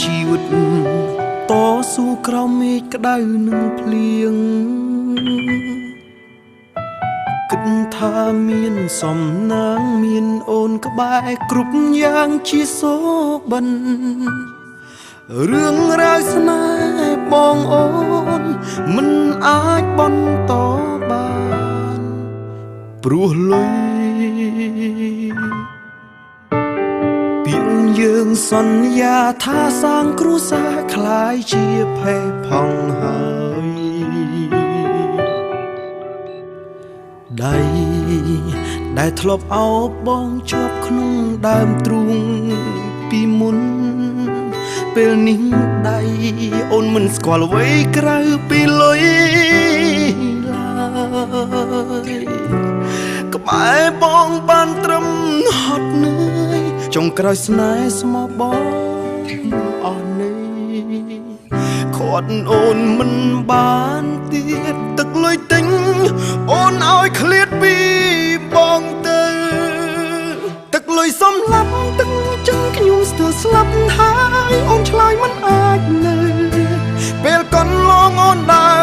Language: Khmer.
ជីវិតតស៊ូក្រោមមេឃក្តៅនឹងភ្លៀងគិតថាមានសំណាងមានអូនក្បែរគ្រប់យ៉ាងជាសូបិនរឿងរ៉ាវស្នេហ៍បងអូនមិនអាចបន្តបានព្រោះលុយពាក្យយើងសន្យាថាសាងគ្រួសារคล้ายជាភេរផង់ហើយដៃដែលធ្លាប់អោបបងជាប់ក្នុងដើមទ្រូងពីមុនពេលនេះដៃអូនមិនស្គាល់អ្វីក្រៅពីលុយឡើយក្បែរបងបានត្រឹមហត់នឿយចុងក្រោយស្នេហ៍ស្មោះបងអស់នេះខាត់អូនមិនបានទៀតទឹកលុយទិញអូនឲ្យឃ្លាតពីបងទៅទឹកលុយសំឡាប់ទឹកចឹងខ្ញុំស្ទើរស្លាប់ហើយអូនឆ្លើយមិនអាចនៅពេលកន្លងអូនដើរ